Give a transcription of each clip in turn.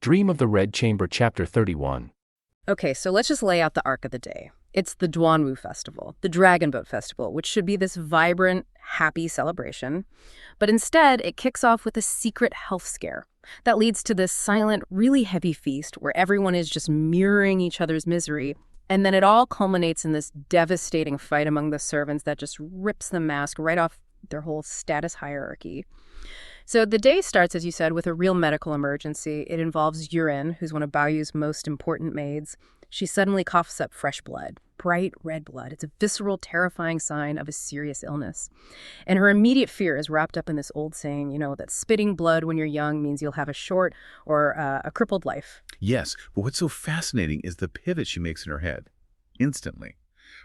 Dream of the Red Chamber, Chapter 31. Okay, so let's just lay out the arc of the day. It's the Duanwu Festival, the Dragon Boat Festival, which should be this vibrant, happy celebration. But instead, it kicks off with a secret health scare that leads to this silent, really heavy feast where everyone is just mirroring each other's misery. And then it all culminates in this devastating fight among the servants that just rips the mask right off their whole status hierarchy. So the day starts, as you said, with a real medical emergency. It involves Yurin, who's one of Baoyu's most important maids. She suddenly coughs up fresh blood, bright red blood. It's a visceral, terrifying sign of a serious illness. And her immediate fear is wrapped up in this old saying, that spitting blood when you're young means you'll have a short or a crippled life. Yes, but what's so fascinating is the pivot she makes in her head. Instantly.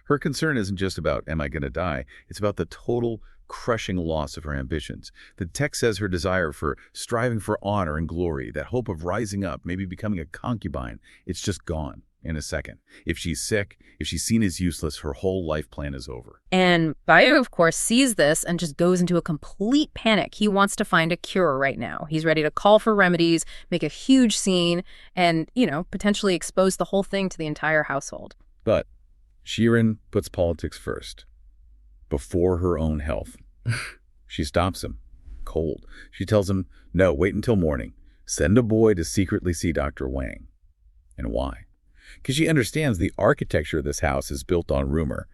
Her concern isn't just about, am I going to die? It's about the total crushing loss of her ambitions. The text says her desire for striving for honor and glory, that hope of rising up, maybe becoming a concubine, it's just gone in a second. If she's sick, if she's seen as useless, her whole life plan is over. And Baoyu, of course, sees this and just goes into a complete panic. He wants to find a cure right now. He's ready to call for remedies, make a huge scene, and, potentially expose the whole thing to the entire household. But Shirin puts politics first, before her own health. She stops him, cold. She tells him, no, wait until morning. Send a boy to secretly see Dr. Wang. And why? Because she understands the architecture of this house is built on rumor.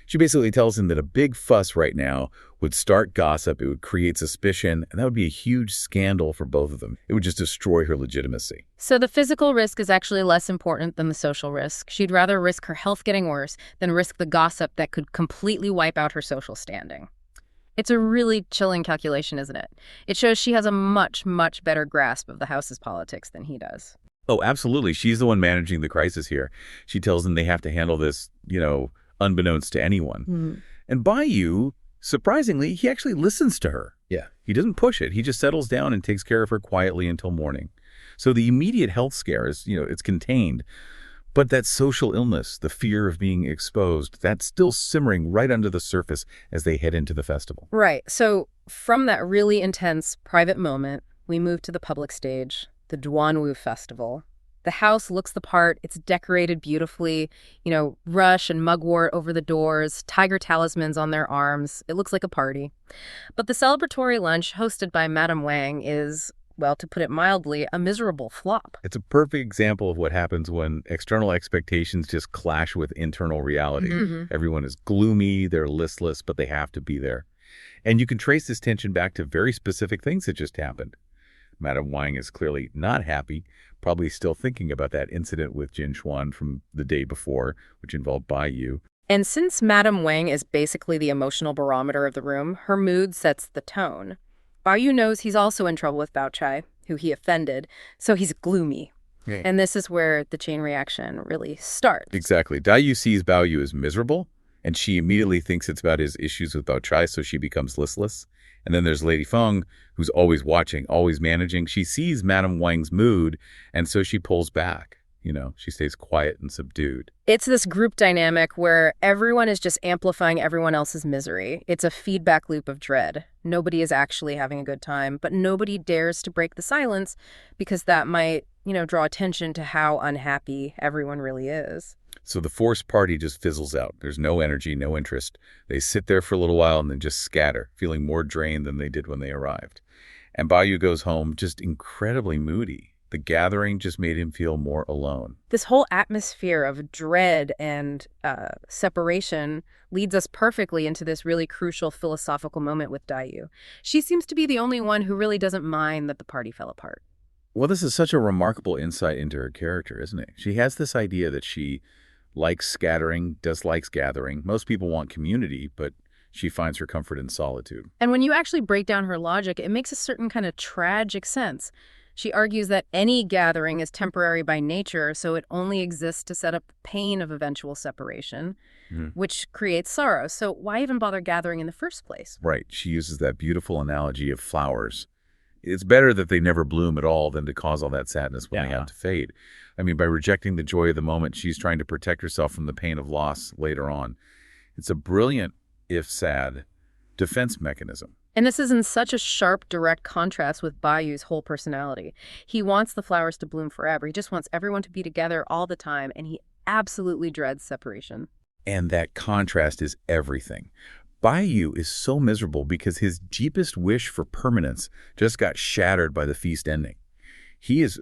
She basically tells him that a big fuss right now would start gossip, it would create suspicion, and that would be a huge scandal for both of them. It would just destroy her legitimacy. So the physical risk is actually less important than the social risk. She'd rather risk her health getting worse than risk the gossip that could completely wipe out her social standing. It's a really chilling calculation, isn't it? It shows she has a much, much better grasp of the house's politics than he does. Oh, absolutely. She's the one managing the crisis here. She tells them they have to handle this, unbeknownst to anyone. Mm-hmm. And Baoyu, surprisingly, he actually listens to her. Yeah. He doesn't push it. He just settles down and takes care of her quietly until morning. So the immediate health scare is, it's contained. But that social illness, the fear of being exposed, that's still simmering right under the surface as they head into the festival. Right. So from that really intense private moment, we move to the public stage, the Duanwu Festival. The house looks the part. It's decorated beautifully, rush and mugwort over the doors, tiger talismans on their arms. It looks like a party. But the celebratory lunch hosted by Madame Wang is, well, to put it mildly, a miserable flop. It's a perfect example of what happens when external expectations just clash with internal reality. Mm-hmm. Everyone is gloomy, they're listless, but they have to be there. And you can trace this tension back to very specific things that just happened. Madame Wang is clearly not happy, probably still thinking about that incident with Jin Xuan from the day before, which involved Baoyu. And since Madame Wang is basically the emotional barometer of the room, her mood sets the tone. Baoyu knows he's also in trouble with Bao Chai, who he offended, so he's gloomy. Okay. And this is where the chain reaction really starts. Exactly. Dayu sees Baoyu as miserable, and she immediately thinks it's about his issues with Bao Chai, so she becomes listless. And then there's Lady Feng, who's always watching, always managing. She sees Madame Wang's mood, and so she pulls back. She stays quiet and subdued. It's this group dynamic where everyone is just amplifying everyone else's misery. It's a feedback loop of dread. Nobody is actually having a good time, but nobody dares to break the silence because that might, draw attention to how unhappy everyone really is. So the forced party just fizzles out. There's no energy, no interest. They sit there for a little while and then just scatter, feeling more drained than they did when they arrived. And Baoyu goes home just incredibly moody. The gathering just made him feel more alone. This whole atmosphere of dread and separation leads us perfectly into this really crucial philosophical moment with Dayu. She seems to be the only one who really doesn't mind that the party fell apart. Well, this is such a remarkable insight into her character, isn't it? She has this idea that she likes scattering, dislikes gathering. Most people want community, but she finds her comfort in solitude. And when you actually break down her logic, it makes a certain kind of tragic sense. She argues that any gathering is temporary by nature, so it only exists to set up the pain of eventual separation, which creates sorrow. So why even bother gathering in the first place? Right. She uses that beautiful analogy of flowers. It's better that they never bloom at all than to cause all that sadness when they have to fade. I mean, by rejecting the joy of the moment, she's trying to protect herself from the pain of loss later on. It's a brilliant, if sad, defense mechanism. And this is in such a sharp, direct contrast with Baoyu's whole personality. He wants the flowers to bloom forever. He just wants everyone to be together all the time, and he absolutely dreads separation. And that contrast is everything. Baoyu is so miserable because his deepest wish for permanence just got shattered by the feast ending. He's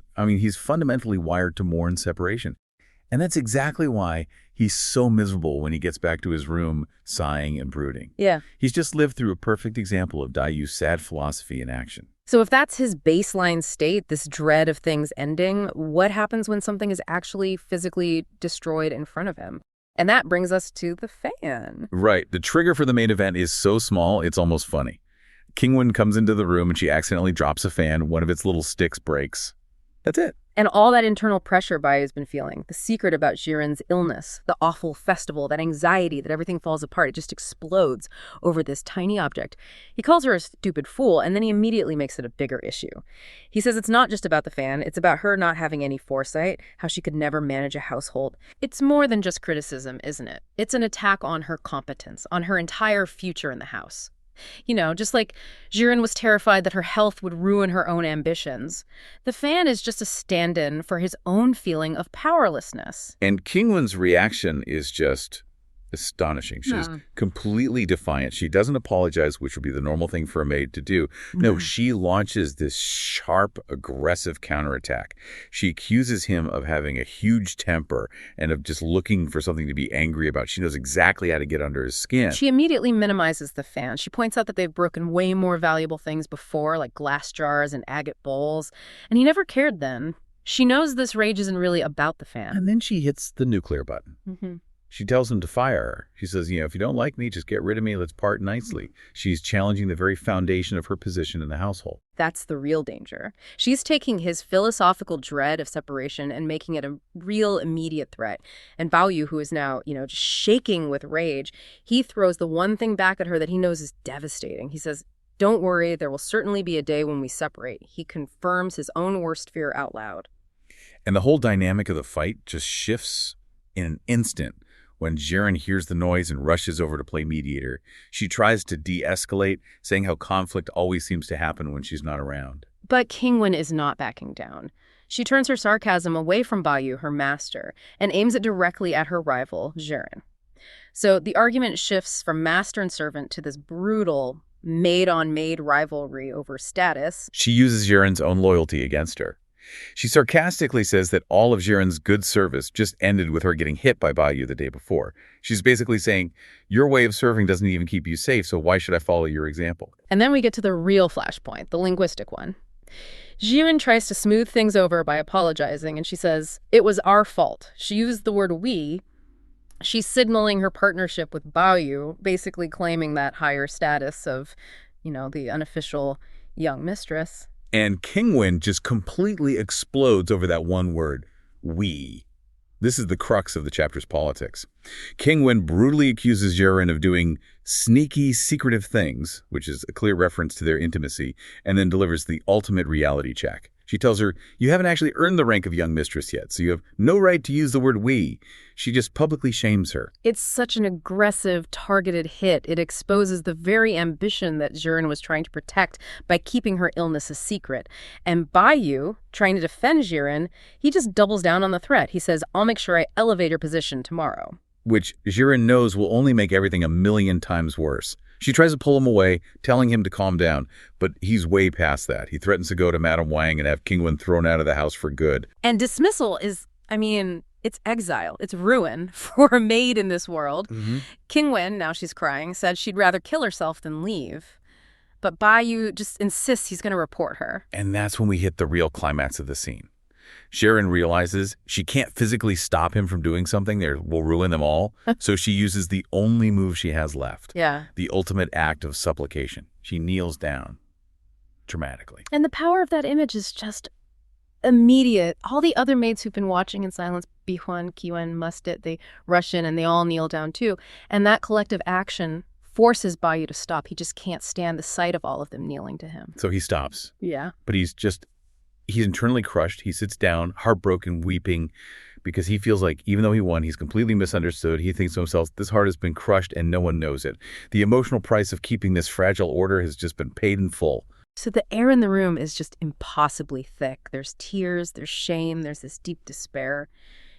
fundamentally wired to mourn separation. And that's exactly why he's so miserable when he gets back to his room, sighing and brooding. Yeah. He's just lived through a perfect example of Daiyu's sad philosophy in action. So if that's his baseline state, this dread of things ending, what happens when something is actually physically destroyed in front of him? And that brings us to the fan. Right. The trigger for the main event is so small, it's almost funny. Kingwen comes into the room and she accidentally drops a fan. One of its little sticks breaks. That's it. And all that internal pressure Baoyu's been feeling, the secret about Jiren's illness, the awful festival, that anxiety that everything falls apart, it just explodes over this tiny object. He calls her a stupid fool, and then he immediately makes it a bigger issue. He says it's not just about the fan, it's about her not having any foresight, how she could never manage a household. It's more than just criticism, isn't it? It's an attack on her competence, on her entire future in the house. You know, just like Jiren was terrified that her health would ruin her own ambitions, the fan is just a stand-in for his own feeling of powerlessness. And Kingwen's reaction is just astonishing. She's completely defiant. She doesn't apologize, which would be the normal thing for a maid to do. No, she launches this sharp, aggressive counterattack. She accuses him of having a huge temper and of just looking for something to be angry about. She knows exactly how to get under his skin. She immediately minimizes the fan. She points out that they've broken way more valuable things before, like glass jars and agate bowls, and he never cared then. She knows this rage isn't really about the fan. And then she hits the nuclear button. She tells him to fire her. She says, if you don't like me, just get rid of me. Let's part nicely. She's challenging the very foundation of her position in the household. That's the real danger. She's taking his philosophical dread of separation and making it a real immediate threat. And Baoyu, who is now, just shaking with rage, he throws the one thing back at her that he knows is devastating. He says, "Don't worry, there will certainly be a day when we separate." He confirms his own worst fear out loud. And the whole dynamic of the fight just shifts in an instant. When Jiren hears the noise and rushes over to play mediator, she tries to de-escalate, saying how conflict always seems to happen when she's not around. But Kingwen is not backing down. She turns her sarcasm away from Baoyu, her master, and aims it directly at her rival, Jiren. So the argument shifts from master and servant to this brutal maid-on-maid rivalry over status. She uses Jiren's own loyalty against her. She sarcastically says that all of Jiren's good service just ended with her getting hit by Baoyu the day before. She's basically saying, your way of serving doesn't even keep you safe, so why should I follow your example? And then we get to the real flashpoint, the linguistic one. Jiren tries to smooth things over by apologizing, and she says, it was our fault. She used the word we. She's signaling her partnership with Baoyu, basically claiming that higher status of, the unofficial young mistress. And Kingwen just completely explodes over that one word, we. This is the crux of the chapter's politics. Kingwen brutally accuses Jiren of doing sneaky, secretive things, which is a clear reference to their intimacy, and then delivers the ultimate reality check. She tells her, you haven't actually earned the rank of young mistress yet, so you have no right to use the word we. She just publicly shames her. It's such an aggressive, targeted hit. It exposes the very ambition that Jiren was trying to protect by keeping her illness a secret. And Baoyu, trying to defend Jiren, he just doubles down on the threat. He says, I'll make sure I elevate your position tomorrow. Which Jiren knows will only make everything a million times worse. She tries to pull him away, telling him to calm down, but he's way past that. He threatens to go to Madame Wang and have Kingwen thrown out of the house for good. And dismissal is, it's exile. It's ruin for a maid in this world. Kingwen, now she's crying, said she'd rather kill herself than leave. But Baoyu just insists he's going to report her. And that's when we hit the real climax of the scene. Jiren realizes she can't physically stop him from doing something that will ruin them all, so she uses the only move she has left. Yeah. The ultimate act of supplication. She kneels down dramatically. And the power of that image is just immediate. All the other maids who've been watching in silence, Bihuan, Kiwen, Mustit, they rush in and they all kneel down too. And that collective action forces Baoyu to stop. He just can't stand the sight of all of them kneeling to him. So he stops. Yeah. But he's internally crushed. He sits down, heartbroken, weeping. because he feels like even though he won, he's completely misunderstood. He thinks to himself, this heart has been crushed and no one knows it. The emotional price of keeping this fragile order has just been paid in full. So the air in the room is just impossibly thick. There's tears, there's shame, there's this deep despair.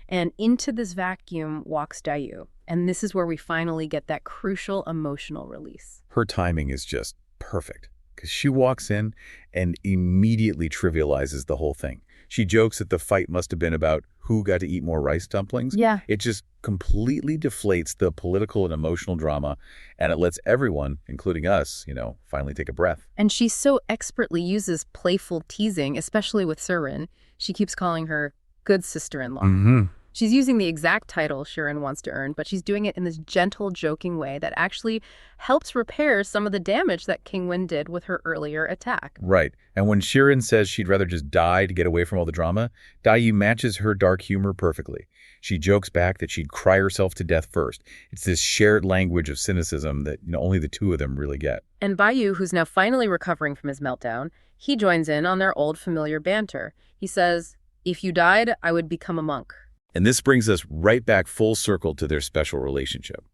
And into this vacuum walks Baoyu. And this is where we finally get that crucial emotional release. Her timing is just perfect because she walks in and immediately trivializes the whole thing. She jokes that the fight must have been about who got to eat more rice dumplings. Yeah. It just completely deflates the political and emotional drama, and it lets everyone, including us, finally take a breath. And she so expertly uses playful teasing, especially with Surin. She keeps calling her good sister-in-law. Mm-hmm. She's using the exact title Shirin wants to earn, but she's doing it in this gentle, joking way that actually helps repair some of the damage that Kingwin did with her earlier attack. Right. And when Shirin says she'd rather just die to get away from all the drama, Baoyu matches her dark humor perfectly. She jokes back that she'd cry herself to death first. It's this shared language of cynicism that only the two of them really get. And Baoyu, who's now finally recovering from his meltdown, he joins in on their old familiar banter. He says, "If you died, I would become a monk." And this brings us right back full circle to their special relationship.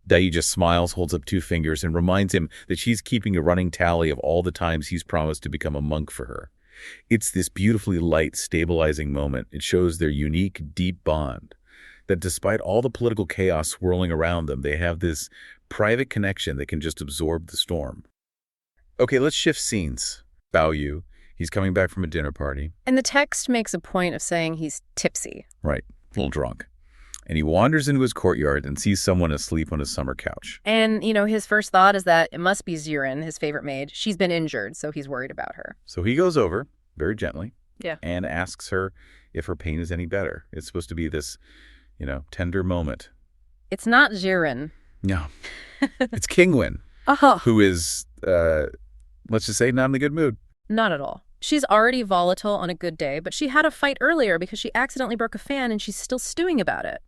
Baoyu just smiles, holds up two fingers, and reminds him that she's keeping a running tally of all the times he's promised to become a monk for her. It's this beautifully light, stabilizing moment. It shows their unique, deep bond, that despite all the political chaos swirling around them, they have this private connection that can just absorb the storm. Okay, let's shift scenes. Baoyu, he's coming back from a dinner party. And the text makes a point of saying he's tipsy. Right. A little drunk. And he wanders into his courtyard and sees someone asleep on a summer couch. And, his first thought is that it must be Zirin, his favorite maid. She's been injured, so he's worried about her. So he goes over, very gently, Yeah. and asks her if her pain is any better. It's supposed to be this, tender moment. It's not Zirin. No. It's Kingwin, Oh. who is, let's just say, not in a good mood. Not at all. She's already volatile on a good day, but she had a fight earlier because she accidentally broke a fan and she's still stewing about it.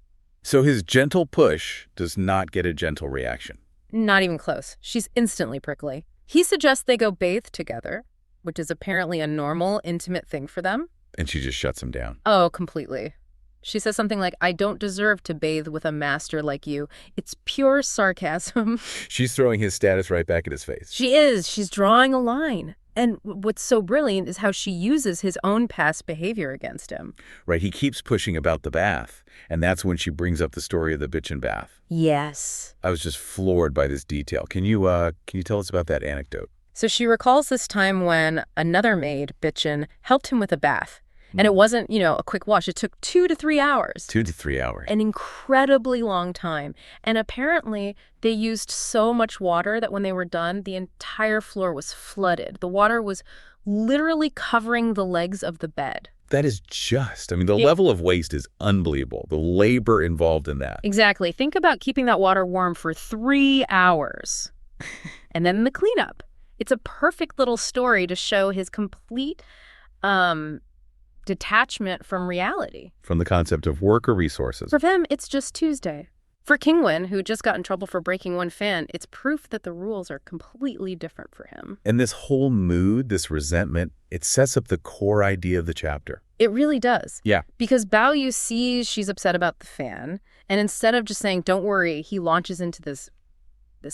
So his gentle push does not get a gentle reaction. Not even close. She's instantly prickly. He suggests they go bathe together, which is apparently a normal, intimate thing for them. And she just shuts him down. Oh, completely. She says something like, "I don't deserve to bathe with a master like you." It's pure sarcasm. She's throwing his status right back at his face. She is. She's drawing a line. And what's so brilliant is how she uses his own past behavior against him. Right, he keeps pushing about the bath, and that's when she brings up the story of the bitchin' bath. Yes. I was just floored by this detail. Can you tell us about that anecdote? So she recalls this time when another maid, Bitchin, helped him with a bath. And it wasn't, a quick wash. It took 2 to 3 hours. 2 to 3 hours. An incredibly long time. And apparently they used so much water that when they were done, the entire floor was flooded. The water was literally covering the legs of the bed. That is the level of waste is unbelievable. The labor involved in that. Exactly. Think about keeping that water warm for 3 hours. And then the cleanup. It's a perfect little story to show his complete detachment from reality. From the concept of work or resources. For them, it's just Tuesday. For Kingwin, who just got in trouble for breaking one fan, it's proof that the rules are completely different for him. And this whole mood, this resentment, it sets up the core idea of the chapter. It really does. Yeah. Because Baoyu sees she's upset about the fan, and instead of just saying, "Don't worry," he launches into this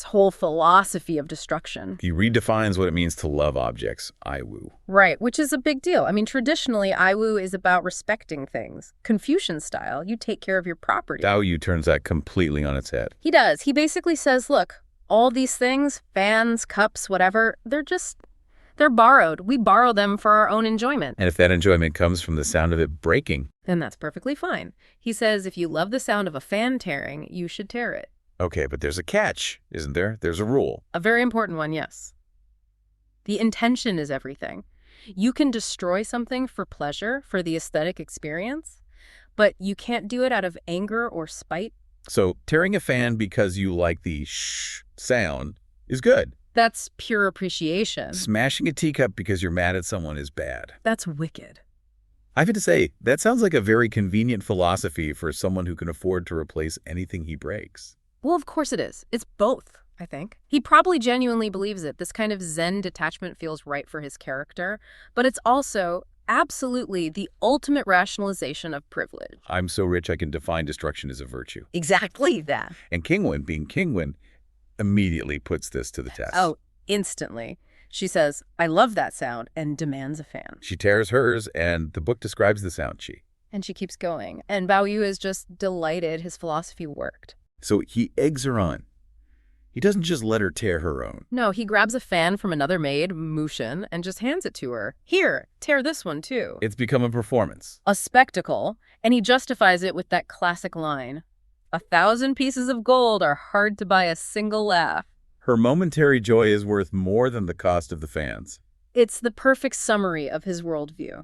whole philosophy of destruction. He redefines what it means to love objects, Aiwu. Right, which is a big deal. Traditionally, Aiwu is about respecting things. Confucian style, you take care of your property. Baoyu turns that completely on its head. He does. He basically says, look, all these things, fans, cups, whatever, they're borrowed. We borrow them for our own enjoyment. And if that enjoyment comes from the sound of it breaking, then that's perfectly fine. He says if you love the sound of a fan tearing, you should tear it. Okay, but there's a catch, isn't there? There's a rule. A very important one, yes. The intention is everything. You can destroy something for pleasure, for the aesthetic experience, but you can't do it out of anger or spite. So tearing a fan because you like the shh sound is good. That's pure appreciation. Smashing a teacup because you're mad at someone is bad. That's wicked. I have to say, that sounds like a very convenient philosophy for someone who can afford to replace anything he breaks. Well, of course it is. It's both, I think. He probably genuinely believes it. This kind of Zen detachment feels right for his character, but it's also absolutely the ultimate rationalization of privilege. I'm so rich I can define destruction as a virtue. Exactly that. And Kingwin, being Kingwin, immediately puts this to the test. Oh, instantly. She says, I love that sound, and demands a fan. She tears hers, and the book describes the sound she. And she keeps going. And Baoyu is just delighted his philosophy worked. So he eggs her on. He doesn't just let her tear her own. No, he grabs a fan from another maid, Mushin, and just hands it to her. Here, tear this one too. It's become a performance. A spectacle, and he justifies it with that classic line, 1,000 pieces of gold are hard to buy a single laugh. Her momentary joy is worth more than the cost of the fans. It's the perfect summary of his worldview.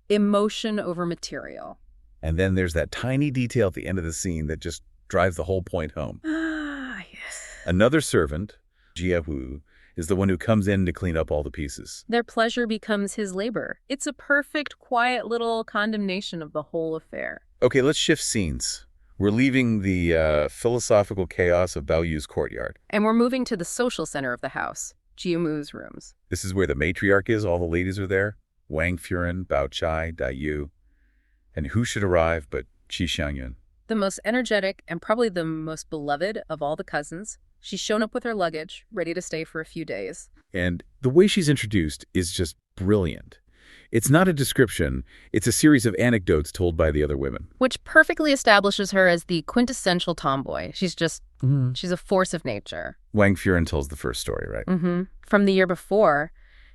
Emotion over material. And then there's that tiny detail at the end of the scene that just drives the whole point home. Ah, yes. Another servant, Jia Wu, is the one who comes in to clean up all the pieces. Their pleasure becomes his labor. It's a perfect, quiet little condemnation of the whole affair. Okay, let's shift scenes. We're leaving the philosophical chaos of Baoyu's courtyard. And we're moving to the social center of the house, Jiamu's rooms. This is where the matriarch is. All the ladies are there. Wang Furen, Bao Chai, Dai Yu. And who should arrive but Qi Xiangyun? The most energetic and probably the most beloved of all the cousins. She's shown up with her luggage, ready to stay for a few days. And the way she's introduced is just brilliant. It's not a description, it's a series of anecdotes told by the other women. Which perfectly establishes her as the quintessential tomboy. She's a force of nature. Wang Furen tells the first story, right? From the year before,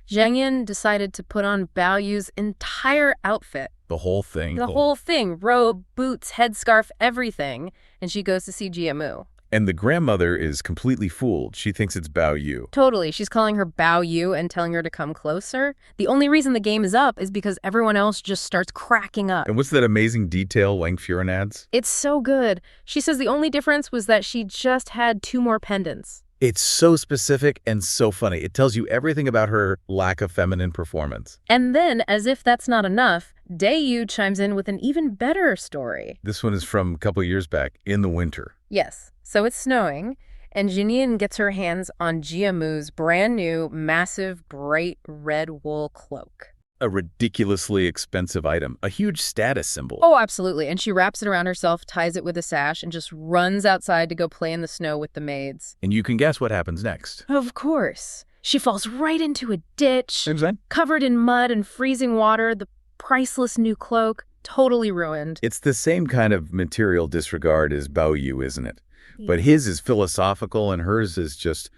Zhang Yin decided to put on Baoyu's entire outfit. The whole thing. The whole thing. Robe, boots, headscarf, everything. And she goes to see Jiamu. And the grandmother is completely fooled. She thinks it's Baoyu. Totally. She's calling her Baoyu and telling her to come closer. The only reason the game is up is because everyone else just starts cracking up. And what's that amazing detail Wang Furen adds? It's so good. She says the only difference was that she just had 2 more pendants. It's so specific and so funny. It tells you everything about her lack of feminine performance. And then, as if that's not enough, Dayu chimes in with an even better story. This one is from a couple years back, in the winter. Yes. So it's snowing, and Jinian gets her hands on Jiamu's brand new, massive, bright red wool cloak. A ridiculously expensive item, a huge status symbol. Oh, absolutely. And she wraps it around herself, ties it with a sash, and just runs outside to go play in the snow with the maids. And you can guess what happens next. Of course. She falls right into a ditch, Understand? covered in mud and freezing water, the priceless new cloak, totally ruined. It's the same kind of material disregard as Baoyu, isn't it? But his is philosophical and hers is just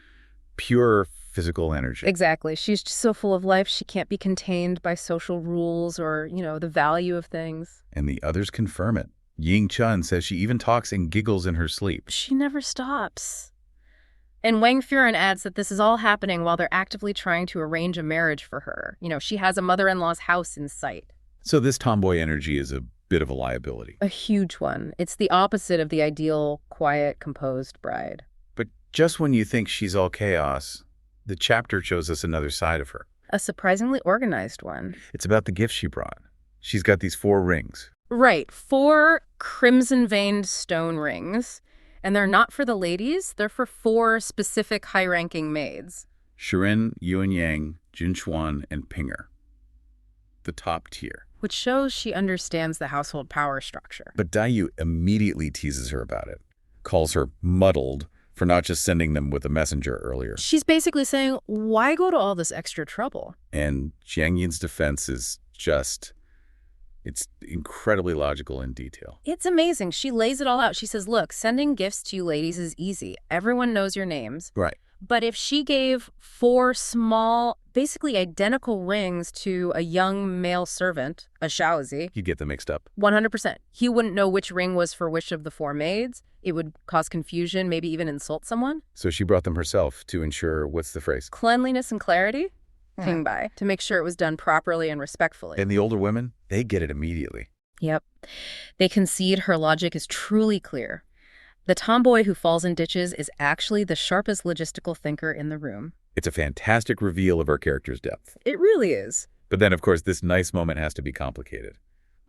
pure physical energy. Exactly. She's just so full of life, she can't be contained by social rules or, the value of things. And the others confirm it. Ying Chun says she even talks and giggles in her sleep. She never stops. And Wang Furen adds that this is all happening while they're actively trying to arrange a marriage for her. She has a mother-in-law's house in sight. So this tomboy energy is a bit of a liability. A huge one. It's the opposite of the ideal, quiet, composed bride. But just when you think she's all chaos, the chapter shows us another side of her. A surprisingly organized one. It's about the gifts she brought. She's got these 4 rings. Right. 4 crimson-veined stone rings. And they're not for the ladies. They're for 4 specific high-ranking maids. Shirin, Yuan Yang, Jun Xuan, and Pinger. The top tier. Which shows she understands the household power structure. But Dayu immediately teases her about it, calls her muddled for not just sending them with a messenger earlier. She's basically saying, why go to all this extra trouble? And Jiang Yin's defense is it's incredibly logical in detail. It's amazing. She lays it all out. She says, look, sending gifts to you ladies is easy. Everyone knows your names. Right. But if she gave 4 small, basically identical rings to a young male servant, a Shaozi, You'd get them mixed up. 100%. He wouldn't know which ring was for which of the 4 maids. It would cause confusion, maybe even insult someone. So she brought them herself to ensure, what's the phrase? Cleanliness and clarity? Ping by, to make sure it was done properly and respectfully. And the older women, they get it immediately. Yep. They concede her logic is truly clear. The tomboy who falls in ditches is actually the sharpest logistical thinker in the room. It's a fantastic reveal of our character's depth. It really is. But then, of course, this nice moment has to be complicated.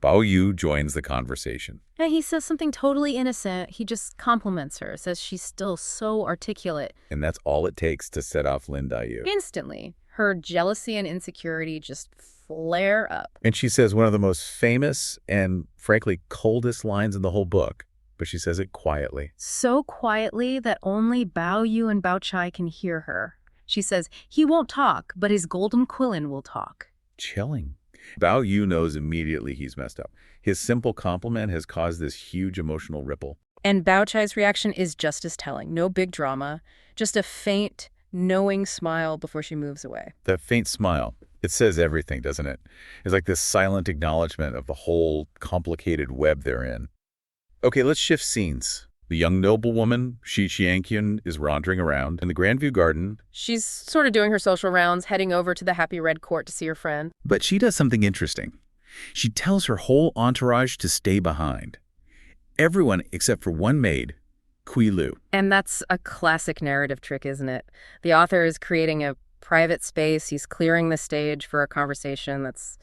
Baoyu joins the conversation. And he says something totally innocent. He just compliments her, says she's still so articulate. And that's all it takes to set off Lin Dayu. Instantly. her jealousy and insecurity just flare up. And she says one of the most famous and, frankly, coldest lines in the whole book, but she says it quietly. So quietly that only Baoyu and Baochai can hear her. She says, he won't talk, but his golden quillin will talk. Chilling. Baoyu knows immediately he's messed up. His simple compliment has caused this huge emotional ripple. And Baochai's reaction is just as telling. No big drama, just a faint, knowing smile before she moves away. That faint smile, it says everything, doesn't it? It's like this silent acknowledgement of the whole complicated web they're in. Okay, let's shift scenes. The young noblewoman, Shi Qianqian, is wandering around in the Grandview Garden. She's sort of doing her social rounds, heading over to the Happy Red Court to see her friend. But she does something interesting. She tells her whole entourage to stay behind. Everyone except for one maid, Kui Lu. And that's a classic narrative trick, isn't it? The author is creating a private space. He's clearing the stage for a conversation that's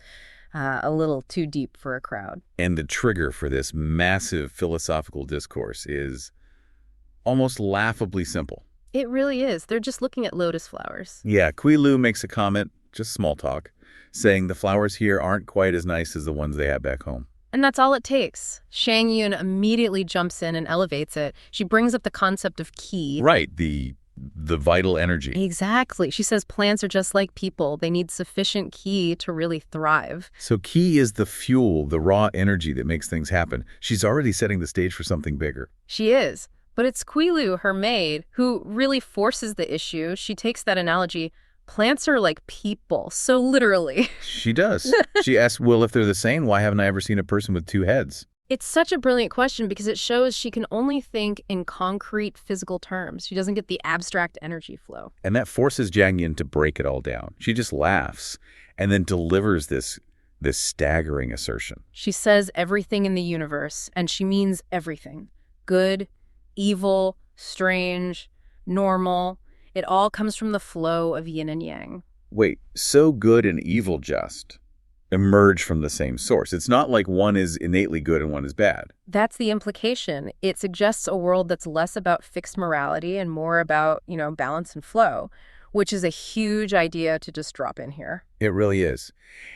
a little too deep for a crowd. And the trigger for this massive philosophical discourse is almost laughably simple. It really is. They're just looking at lotus flowers. Yeah, Kui Lu makes a comment, just small talk, saying the flowers here aren't quite as nice as the ones they have back home. And that's all it takes. Shang Yun immediately jumps in and elevates it. She brings up the concept of qi. Right, the vital energy. Exactly. She says plants are just like people. They need sufficient qi to really thrive. So qi is the fuel, the raw energy that makes things happen. She's already setting the stage for something bigger. She is. But it's Kui Lu, her maid, who really forces the issue. She takes that analogy. Plants are like people, so literally. She does. She asks, well, if they're the same, why haven't I ever seen a person with two heads? It's such a brilliant question because it shows she can only think in concrete physical terms. She doesn't get the abstract energy flow. And that forces Jiang Yin to break it all down. She just laughs and then delivers this staggering assertion. She says everything in the universe, and she means everything. Good, evil, strange, normal. It all comes from the flow of yin and yang. Wait, so good and evil just emerge from the same source. It's not like one is innately good and one is bad. That's the implication. It suggests a world that's less about fixed morality and more about, balance and flow, which is a huge idea to just drop in here. It really is.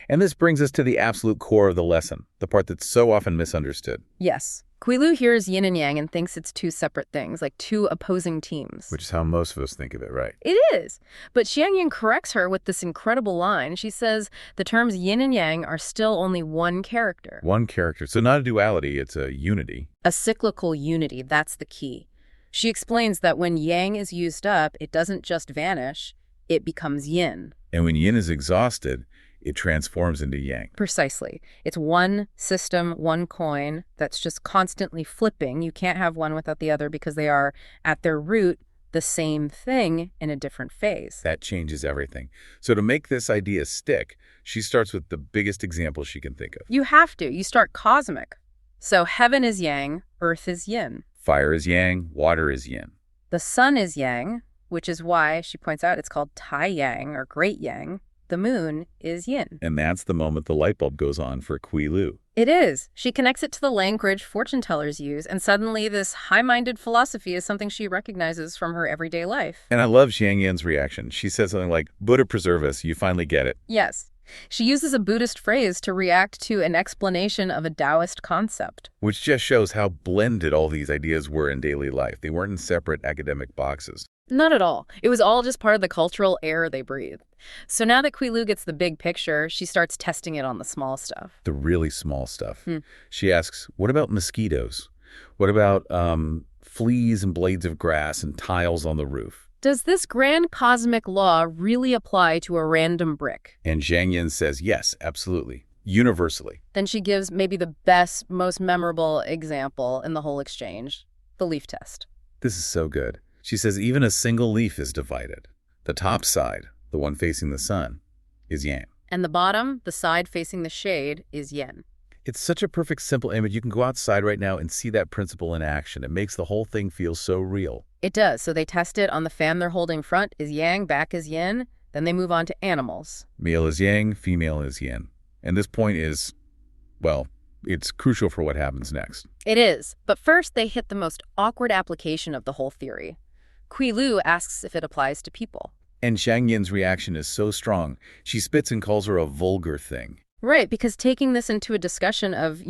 And this brings us to the absolute core of the lesson, the part that's so often misunderstood. Yes. Kui Lu hears yin and yang and thinks it's two separate things, like two opposing teams. Which is how most of us think of it, right? It is. But Xiang Yin corrects her with this incredible line. She says the terms yin and yang are still only one character. One character. So not a duality, it's a unity. A cyclical unity, that's the key. She explains that when yang is used up, it doesn't just vanish, it becomes yin. And when yin is exhausted, it transforms into yang. Precisely. It's one system, one coin that's just constantly flipping. You can't have one without the other because they are, at their root, the same thing in a different phase. That changes everything. So to make this idea stick, she starts with the biggest example she can think of. You have to. You start cosmic. So heaven is yang, earth is yin. Fire is yang, water is yin. The sun is yang, which is why, she points out, it's called Tai Yang or Great Yang. The moon is yin. And that's the moment the light bulb goes on for Kui Lu. It is. She connects it to the language fortune tellers use, and suddenly this high-minded philosophy is something she recognizes from her everyday life. And I love Xiang Yin's reaction. She says something like, Buddha preserve us, you finally get it. Yes. She uses a Buddhist phrase to react to an explanation of a Taoist concept. Which just shows how blended all these ideas were in daily life. They weren't in separate academic boxes. Not at all. It was all just part of the cultural air they breathed. So now that Kui Lu gets the big picture, she starts testing it on the small stuff. The really small stuff. She asks, what about mosquitoes? What about fleas and blades of grass and tiles on the roof? Does this grand cosmic law really apply to a random brick? And Jiang Yin says, yes, absolutely. Universally. Then she gives maybe the best, most memorable example in the whole exchange, the leaf test. This is so good. She says even a single leaf is divided. The top side, the one facing the sun, is yang. And the bottom, the side facing the shade, is yin. It's such a perfect, simple image. You can go outside right now and see that principle in action. It makes the whole thing feel so real. It does. So they test it on the fan they're holding. Front is yang, back is yin. Then they move on to animals. Male is yang, female is yin. And this point is, well, it's crucial for what happens next. It is. But first, they hit the most awkward application of the whole theory. Kui Lu asks if it applies to people. And Xiang Yin's reaction is so strong, she spits and calls her a vulgar thing. Right, because taking this into a discussion of,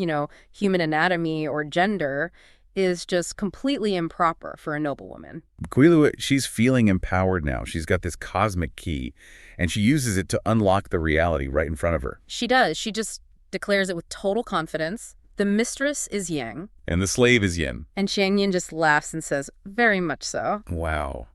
human anatomy or gender is just completely improper for a noblewoman. Guilu, she's feeling empowered now. She's got this cosmic key, and she uses it to unlock the reality right in front of her. She does. She just declares it with total confidence. The mistress is Yang. And the slave is Yin. And Xiang Yin just laughs and says, very much so. Wow.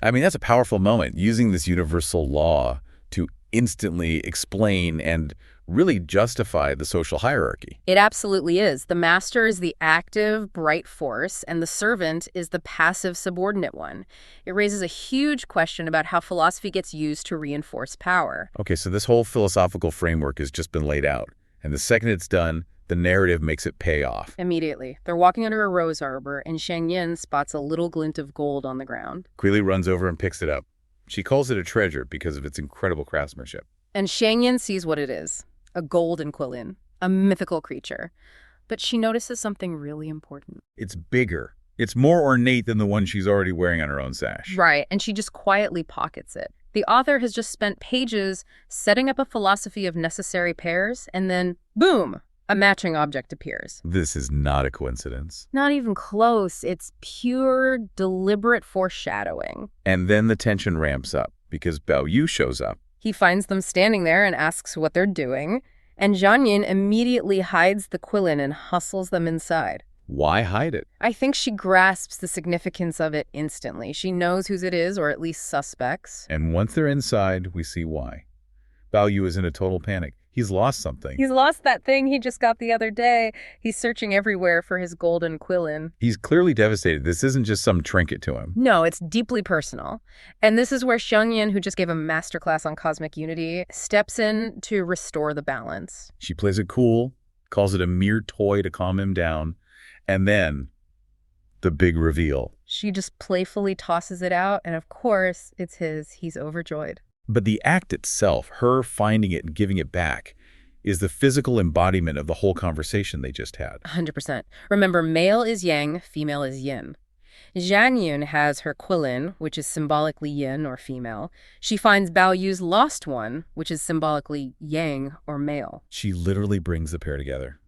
I mean, that's a powerful moment, using this universal law to instantly explain and really justify the social hierarchy. It absolutely is. The master is the active, bright force, and the servant is the passive, subordinate one. It raises a huge question about how philosophy gets used to reinforce power. Okay, so this whole philosophical framework has just been laid out. And the second it's done, the narrative makes it pay off. Immediately. They're walking under a rose arbor, and Xiang Yin spots a little glint of gold on the ground. Guili runs over and picks it up. She calls it a treasure because of its incredible craftsmanship. And Xiang Yin sees what it is. A golden quillin, a mythical creature. But she notices something really important. It's bigger. It's more ornate than the one she's already wearing on her own sash. Right, and she just quietly pockets it. The author has just spent pages setting up a philosophy of necessary pairs, and then, boom, a matching object appears. This is not a coincidence. Not even close. It's pure, deliberate foreshadowing. And then the tension ramps up because Baoyu shows up. He finds them standing there and asks what they're doing, and Zhang Yin immediately hides the quillin and hustles them inside. Why hide it? I think she grasps the significance of it instantly. She knows whose it is, or at least suspects. And once they're inside, we see why. Baoyu is in a total panic. He's lost something. He's lost that thing he just got the other day. He's searching everywhere for his golden quillin. He's clearly devastated. This isn't just some trinket to him. No, it's deeply personal. And this is where Xiang Yin, who just gave a masterclass on cosmic unity, steps in to restore the balance. She plays it cool, calls it a mere toy to calm him down, and then the big reveal. She just playfully tosses it out, and of course, it's his. He's overjoyed. But the act itself, her finding it and giving it back, is the physical embodiment of the whole conversation they just had. 100%. Remember, male is yang, female is yin. Zhang Yun has her quillin, which is symbolically yin or female. She finds Baoyu's lost one, which is symbolically yang or male. She literally brings the pair together.